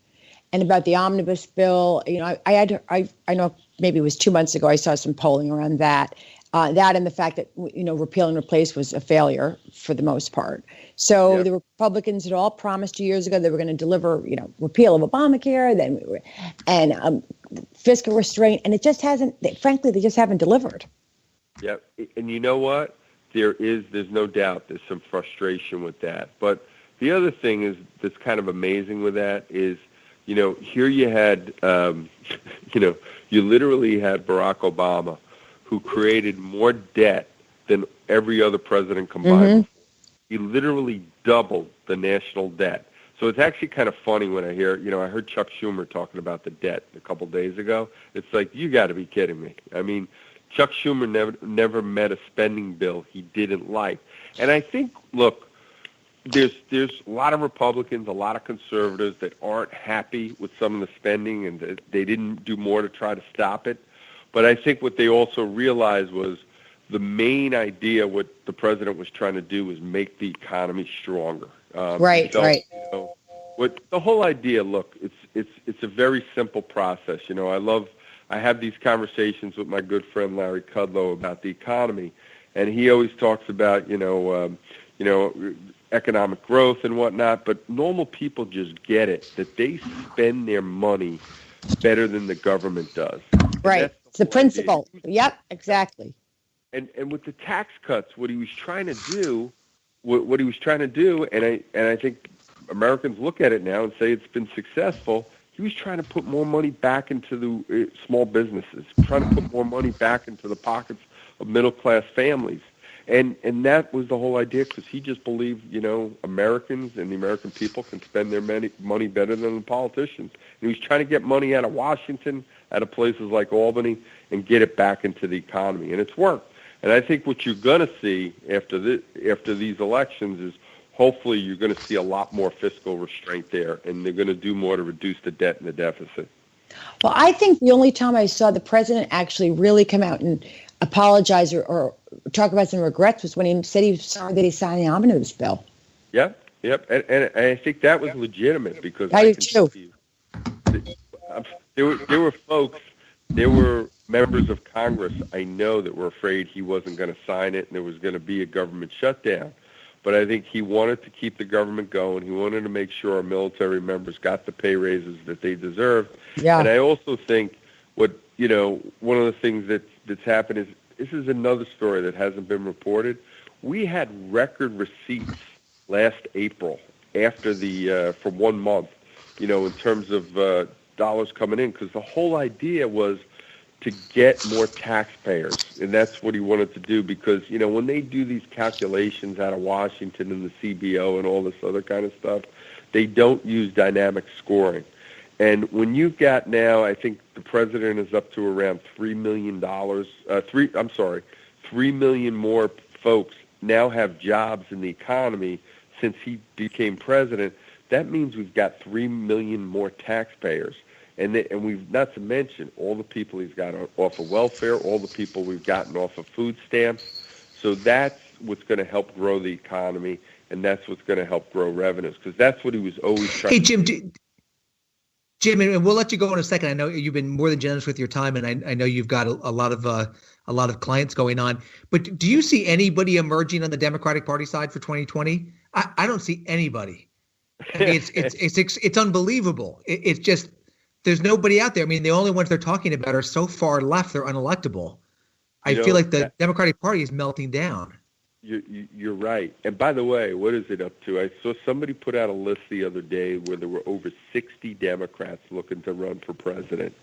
and about the omnibus bill? I know maybe it was 2 months ago, I saw some polling around that. That and the fact that, repeal and replace was a failure for the most part. So the Republicans had all promised 2 years ago they were going to deliver, repeal of Obamacare, and fiscal restraint, and it just hasn't. Frankly, they just haven't delivered. Yeah, and you know what? There's no doubt there's some frustration with that. But the other thing that's kind of amazing with that is, here you had, you literally had Barack Obama, who created more debt than every other president combined. Mm-hmm. He literally doubled the national debt. So it's actually kind of funny when I hear, I heard Chuck Schumer talking about the debt a couple days ago. It's like, you got to be kidding me. I mean, Chuck Schumer never met a spending bill he didn't like. And I think, look, there's a lot of Republicans, a lot of conservatives that aren't happy with some of the spending, and that they didn't do more to try to stop it. But I think what they also realized was the main idea, what the president was trying to do, was make the economy stronger. Right. What the whole idea? Look, it's a very simple process. I have these conversations with my good friend Larry Kudlow about the economy, and he always talks about economic growth and whatnot. But normal people just get it, that they spend their money better than the government does. Right. It's the principle. Yep, exactly. And with the tax cuts, what he was trying to do, and I think Americans look at it now and say it's been successful. He was trying to put more money back into the small businesses, trying to put more money back into the pockets of middle-class families. And that was the whole idea, because he just believed, Americans and the American people can spend their money better than the politicians. And he was trying to get money out of Washington, out of places like Albany, and get it back into the economy. And it's worked. And I think what you're going to see after these elections is, hopefully you're going to see a lot more fiscal restraint there, and they're going to do more to reduce the debt and the deficit. Well, I think the only time I saw the president actually really come out and apologize or talk about some regrets was when he said he was sorry that he signed the omnibus bill. Yep. And I think that was legitimate, because I do too. There were folks, there were members of Congress, I know, that were afraid he wasn't going to sign it and there was going to be a government shutdown. But I think he wanted to keep the government going. He wanted to make sure our military members got the pay raises that they deserved. Yeah. And I also think one of the things that's happened is, this is another story that hasn't been reported. We had record receipts last April after for 1 month, in terms of dollars coming in, because the whole idea was to get more taxpayers, and that's what he wanted to do, because, when they do these calculations out of Washington and the CBO and all this other kind of stuff, they don't use dynamic scoring. And when you've got now, I think the president is up to around $3 million, 3 million more folks now have jobs in the economy since he became president. That means we've got 3 million more taxpayers. And we've not to mention all the people he's got off of welfare, all the people we've gotten off of food stamps. So that's what's going to help grow the economy, and that's what's going to help grow revenues, because that's what he was always trying to do. Hey, Jim, and we'll let you go in a second. I know you've been more than generous with your time, and I know you've got a lot of clients going on. But do you see anybody emerging on the Democratic Party side for 2020? I don't see anybody. I mean, it's unbelievable. It's just there's nobody out there. I mean, the only ones they're talking about are so far left they're unelectable. I feel like the Democratic Party is melting down. You're right. And by the way, what is it up to? I saw somebody put out a list the other day where there were over 60 Democrats looking to run for president.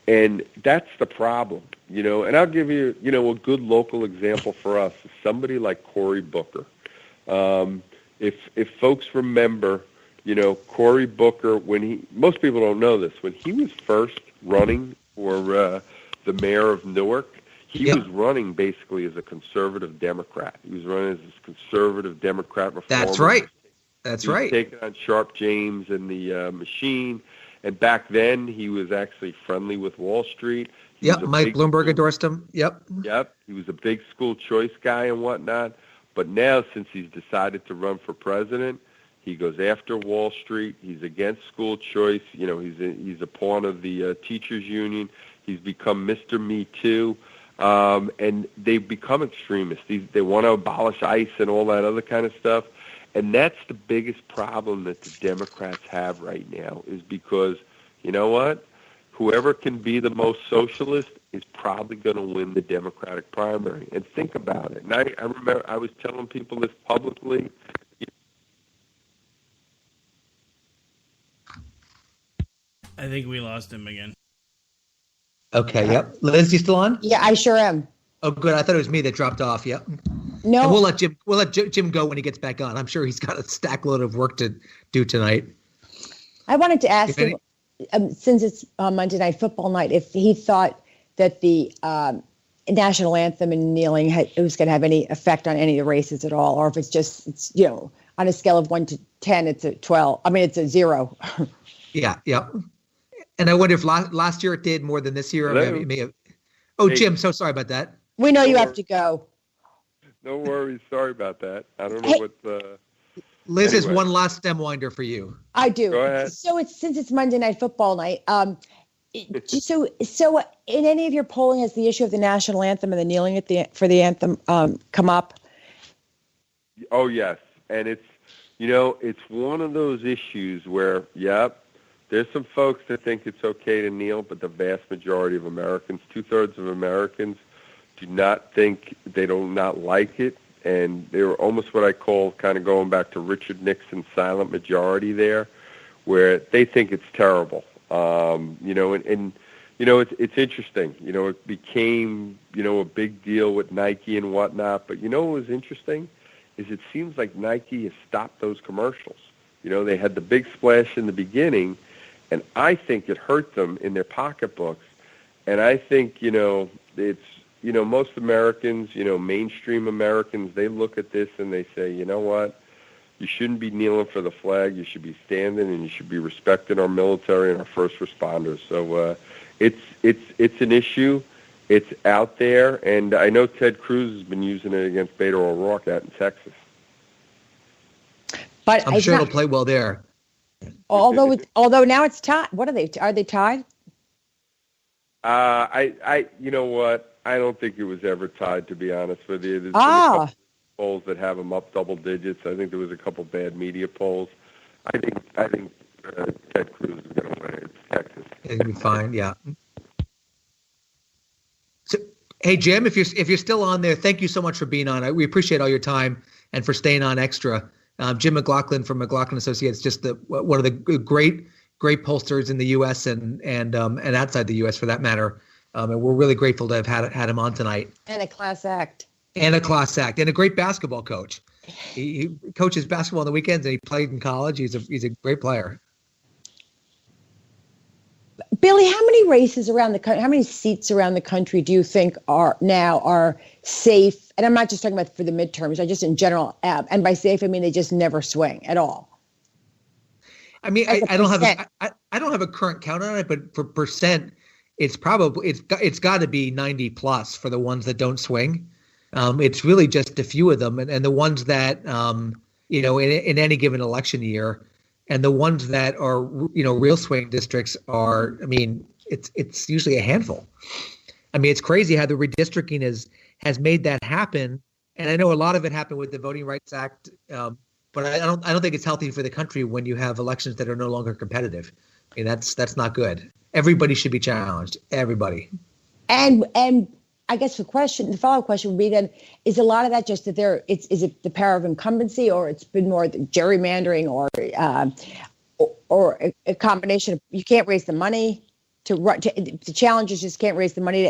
And that's the problem, And I'll give you, a good local example for us is somebody like Cory Booker. If folks remember, Cory Booker, most people don't know this, when he was first running for the mayor of Newark, he was running basically as a conservative Democrat. He was running as a conservative Democrat reformer. That's right. He was taking on Sharp James and the Machine. And back then, he was actually friendly with Wall Street. Mike Bloomberg endorsed him. Yep. He was a big school choice guy and whatnot. But now, since he's decided to run for president, he goes after Wall Street. He's against school choice. He's a pawn of the teachers union. He's become Mr. Me Too. And they've become extremists. They want to abolish ICE and all that other kind of stuff. And that's the biggest problem that the Democrats have right now, is because, you know what? Whoever can be the most socialist is probably going to win the Democratic primary. And think about it. And I remember I was telling people this publicly. I think we lost him again. Okay, yep. Liz, you still on? Yeah, I sure am. Oh, good. I thought it was me that dropped off. Yep. No. And we'll let Jim go when he gets back on. I'm sure he's got a stack load of work to do tonight. I wanted to ask him, since it's Monday Night Football night, if he thought that the national anthem and kneeling it was going to have any effect on any of the races at all, or if it's on a scale of 1 to 10, it's a 12. I mean, it's a 0. Yeah. And I wonder if last year it did more than this year. Or maybe it may have. Oh, hey, Jim, so sorry about that. We know you have to go. No worries. Sorry about that. I don't know what. Liz has one last stem winder for you. I do. Go ahead. So since it's Monday Night Football night, so in any of your polling, has the issue of the national anthem and the kneeling for the anthem come up? Oh yes, and it's one of those issues where there's some folks that think it's okay to kneel, but the vast majority of Americans, 2/3 of Americans, do not think, they do not like it. And they're almost what I call, kind of going back to Richard Nixon's silent majority there, where they think it's terrible. It's interesting. It became, a big deal with Nike and whatnot. But what was interesting is it seems like Nike has stopped those commercials. They had the big splash in the beginning, and I think it hurt them in their pocketbooks. And I think, it's, most Americans, mainstream Americans, they look at this and they say, you know what? You shouldn't be kneeling for the flag. You should be standing, and you should be respecting our military and our first responders. So it's an issue. It's out there, and I know Ted Cruz has been using it against Beto O'Rourke out in Texas. But I'm sure it'll play well there. Although now it's tied. What are they? Are they tied? You know what? I don't think it was ever tied, to be honest with you. There's been a couple polls that have them up double digits. I think there was a couple bad media polls. I think Ted Cruz is going to win. It's Texas. It'll be fine. Yeah. So, hey Jim, if you're still on there, thank you so much for being on. We appreciate all your time and for staying on extra. Jim McLaughlin from McLaughlin Associates, just one of the great pollsters in the U.S. and outside the U.S. for that matter. And we're really grateful to have had him on tonight. And a class act. And a great basketball coach. He coaches basketball on the weekends, and he played in college. He's a great player. Billy, how many races around the country, how many seats around the country do you think are safe? And I'm not just talking about for the midterms, I just in general. And by safe, I mean they just never swing at all. I mean, I don't have a current count on it, but for percent, it's got to be 90 plus for the ones that don't swing. It's really just a few of them, and the ones that in any given election year, and the ones that are real swing districts are. I mean, it's usually a handful. I mean, it's crazy how the redistricting has made that happen, and I know a lot of it happened with the Voting Rights Act. But I don't think it's healthy for the country when you have elections that are no longer competitive. I mean, that's not good. Everybody should be challenged. Everybody. And I guess the follow-up question would be then: is a lot of that just that is it the power of incumbency, or it's been more the gerrymandering, or a combination of you can't raise the money the challengers just can't raise the money to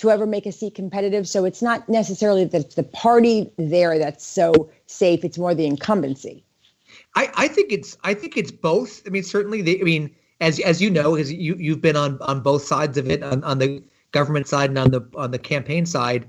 ever make a seat competitive. So it's not necessarily that it's the party there that's so safe. It's more the incumbency. I think it's both. I mean, certainly as you know, because you've been on both sides of it, on the government side and on the campaign side,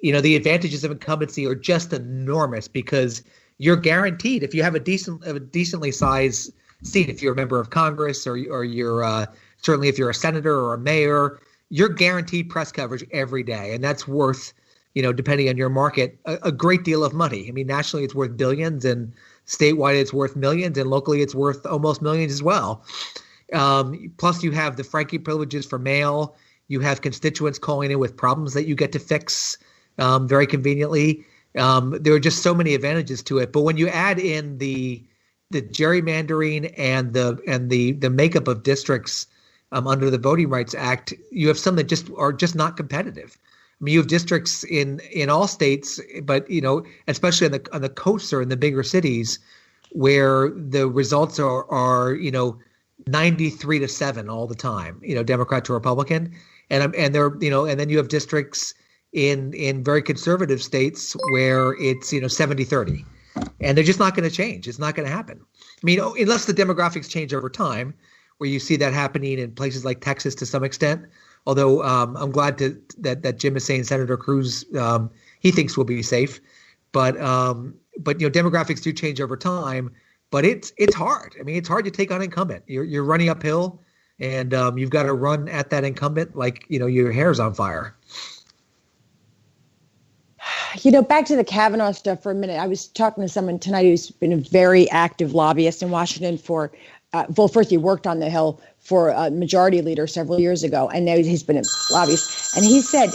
the advantages of incumbency are just enormous because you're guaranteed if you have a decently sized seat, if you're a member of Congress or you're certainly if you're a senator or a mayor, you're guaranteed press coverage every day. And that's worth, depending on your market, a great deal of money. I mean, nationally, it's worth billions, and statewide, it's worth millions, and locally, it's worth almost millions as well. Plus, you have the franking privileges for mail. You have constituents calling in with problems that you get to fix very conveniently. There are just so many advantages to it. But when you add in the gerrymandering and the makeup of districts under the Voting Rights Act, you have some that are just not competitive. I mean, you have districts in all states, but especially on the coasts or in the bigger cities, where the results are 93-7 all the time. Democrat to Republican, and they're and then you have districts in very conservative states where it's 70-30, and they're just not going to change. It's not going to happen. I mean, unless the demographics change over time, where you see that happening in places like Texas to some extent. Although I'm glad that Jim is saying Senator Cruz he thinks will be safe, but demographics do change over time. But it's hard. I mean, it's hard to take on incumbent. You're running uphill, and you've got to run at that incumbent like your hair's on fire. Back to the Kavanaugh stuff for a minute. I was talking to someone tonight who's been a very active lobbyist in Washington for. First he worked on the Hill for a majority leader several years ago, and now he's been a lobbyist. And he said,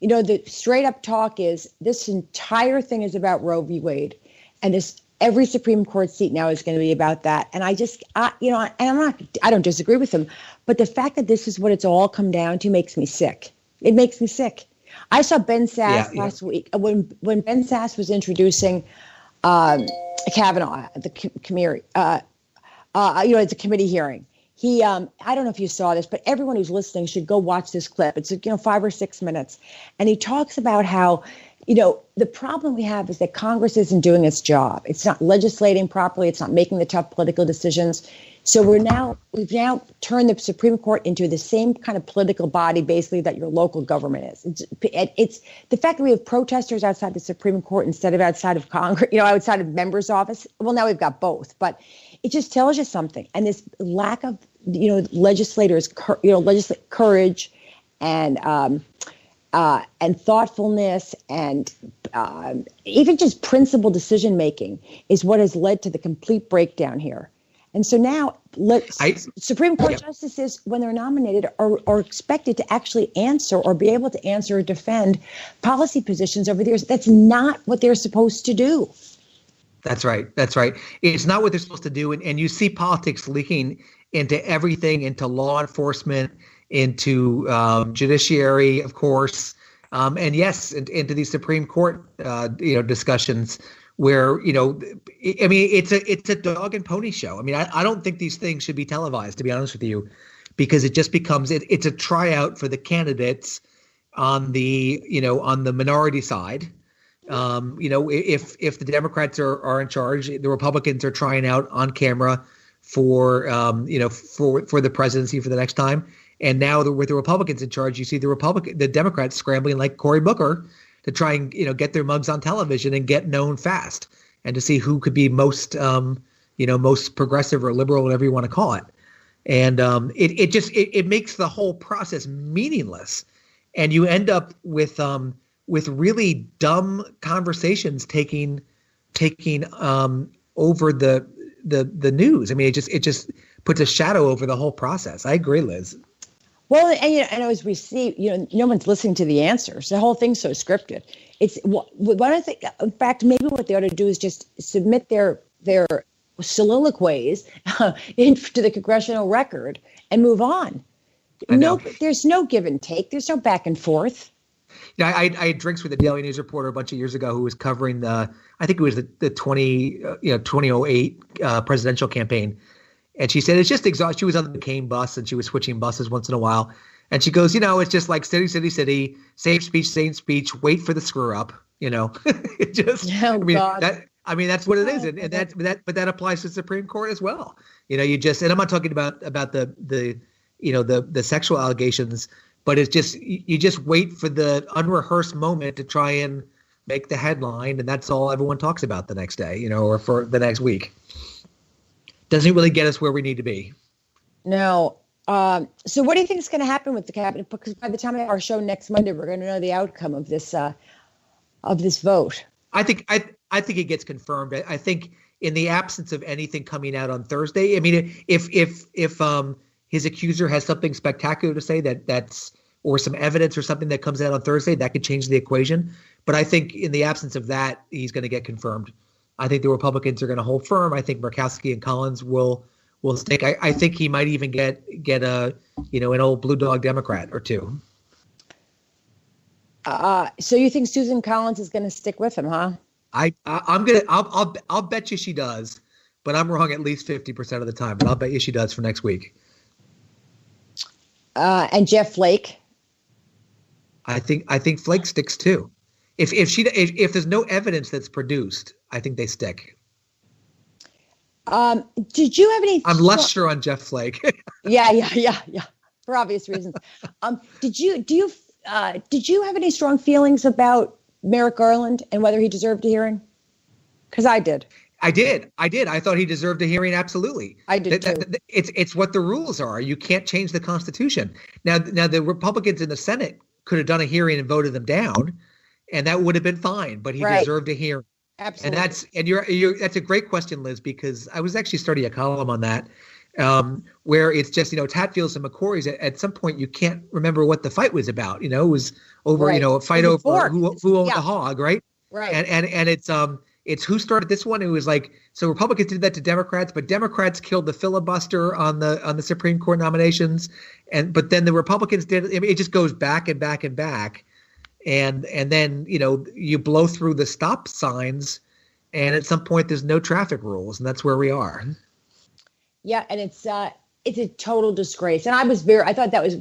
the straight up talk is this entire thing is about Roe v. Wade, and every Supreme Court seat now is going to be about that. And I don't disagree with him, but the fact that this is what it's all come down to makes me sick. It makes me sick. I saw Ben Sasse last week when Ben Sasse was introducing Kavanaugh at the committee. It's a committee hearing. He, I don't know if you saw this, but everyone who's listening should go watch this clip. It's 5 or 6 minutes, and he talks about how, the problem we have is that Congress isn't doing its job. It's not legislating properly. It's not making the tough political decisions. So we've now turned the Supreme Court into the same kind of political body, basically, that your local government is. It's the fact that we have protesters outside the Supreme Court instead of outside of Congress, outside of members' office. Well, now we've got both, but it just tells you something. And this lack of, legislators, courage and thoughtfulness and even just principled decision making is what has led to the complete breakdown here. And so now Supreme Court justices, when they're nominated, are expected to actually answer or be able to answer or defend policy positions over the years. That's not what they're supposed to do. That's right. That's right. It's not what they're supposed to do. And you see politics leaking into everything, into law enforcement, into judiciary, of course, and yes, into these Supreme Court, discussions where, I mean, it's a dog and pony show. I mean, I don't think these things should be televised, to be honest with you, because it just becomes it's a tryout for the candidates on the minority side. If the Democrats are in charge, the Republicans are trying out on camera for the presidency for the next time. And now with the Republicans in charge, you see the Democrats scrambling like Cory Booker to try and get their mugs on television and get known fast, and to see who could be most most progressive or liberal, whatever you want to call it. And it makes the whole process meaningless, and you end up with really dumb conversations taking over the news. I mean, it just puts a shadow over the whole process. I agree, Liz. Well, and as we see, no one's listening to the answers. The whole thing's so scripted. It's what I think. In fact, maybe what they ought to do is just submit their soliloquies into the congressional record and move on. There's no give and take. There's no back and forth. I had drinks with a Daily News reporter a bunch of years ago who was covering I think it was the 2008 presidential campaign. And she said it's just exhausting. She was on the McCain bus and she was switching buses once in a while. And she goes, it's just like city, same speech, wait for the screw up, It just, God. That's what it is. And that applies to the Supreme Court as well. And I'm not talking about the sexual allegations, but it's just, you just wait for the unrehearsed moment to try and make the headline. And that's all everyone talks about the next day, or for the next week. Doesn't really get us where we need to be. No. So what do you think is going to happen with the cabinet? Because by the time of our show next Monday, we're going to know the outcome of this vote. I think it gets confirmed. I think in the absence of anything coming out on Thursday, I mean, if his accuser has something spectacular to say that's or some evidence or something that comes out on Thursday, that could change the equation. But I think in the absence of that, he's going to get confirmed. I think the Republicans are going to hold firm. I think Murkowski and Collins will stick. I think he might even get an old blue dog Democrat or two. So you think Susan Collins is going to stick with him, huh? I'll bet you she does, but I'm wrong at least 50% of the time. But I'll bet you she does for next week. And Jeff Flake. I think Flake sticks too. If there's no evidence that's produced, I think they stick. Did you have any? I'm less sure on Jeff Flake. Yeah. For obvious reasons. Did you have any strong feelings about Merrick Garland and whether he deserved a hearing? Because I did. I did. I thought he deserved a hearing. Absolutely. I did too. It's what the rules are. You can't change the Constitution. Now the Republicans in the Senate could have done a hearing and voted them down, and that would have been fine. But he deserved a hearing. Absolutely. That's a great question, Liz, because I was actually starting a column on that, where it's just, it's Hatfield's and McCrory's. At some point, you can't remember what the fight was about. It was over, a fight over who owned the hog, right? Right. And it's who started this one. It was like, so Republicans did that to Democrats, but Democrats killed the filibuster on the Supreme Court nominations, but then the Republicans did. I mean, it just goes back and back and back. And then, you blow through the stop signs, and at some point there's no traffic rules, and that's where we are. Yeah. And it's a total disgrace. And I thought that was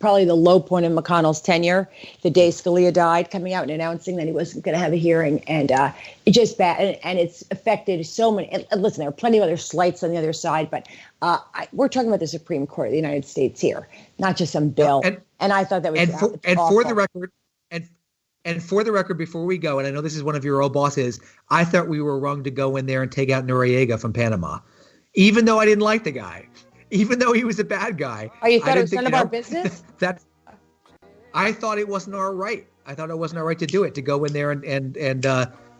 probably the low point in McConnell's tenure, the day Scalia died, coming out and announcing that he wasn't going to have a hearing. And it's just bad. And it's affected so many. And listen, there are plenty of other slights on the other side, but we're talking about the Supreme Court of the United States here, not just some bill. And I thought that was for the record, And for the record, before we go, and I know this is one of your old bosses, I thought we were wrong to go in there and take out Noriega from Panama, even though I didn't like the guy, even though he was a bad guy. Oh, you thought it was none of our business? I thought it wasn't our right. I thought it wasn't all right to do it, to go in there and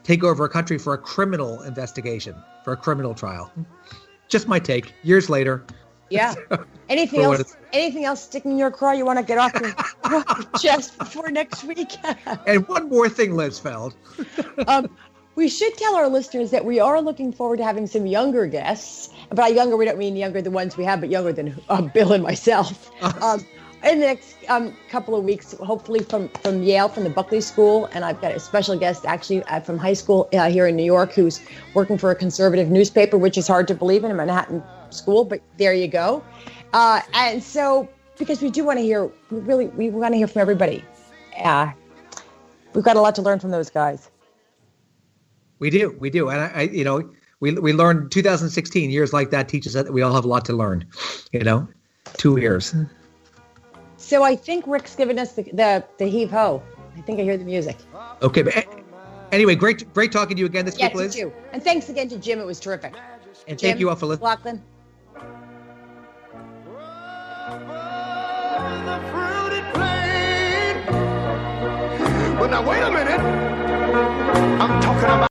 take over a country for a criminal investigation, for a criminal trial. Just my take. Years later. Yeah. Anything else? Anything else sticking in your craw you want to get off your chest before next week? And one more thing, Liz Feld. We should tell our listeners that we are looking forward to having some younger guests. By younger, we don't mean younger than the ones we have, but younger than Bill and myself. In the next couple of weeks, hopefully from Yale, from the Buckley School. And I've got a special guest actually from high school here in New York who's working for a conservative newspaper, which is hard to believe in a Manhattan school, but there you go. And so, because we do want to hear, we want to hear from everybody. We've got a lot to learn from those guys. We do. And we learned 2016, years like that teaches us that we all have a lot to learn, 2 years. So I think Rick's given us the heave-ho. I think I hear the music. Okay, but anyway, great talking to you again this week, Liz. Yes, you too. And thanks again to Jim. It was terrific. And Jim, thank you all for listening. Lachlan. But now wait a minute. I'm talking about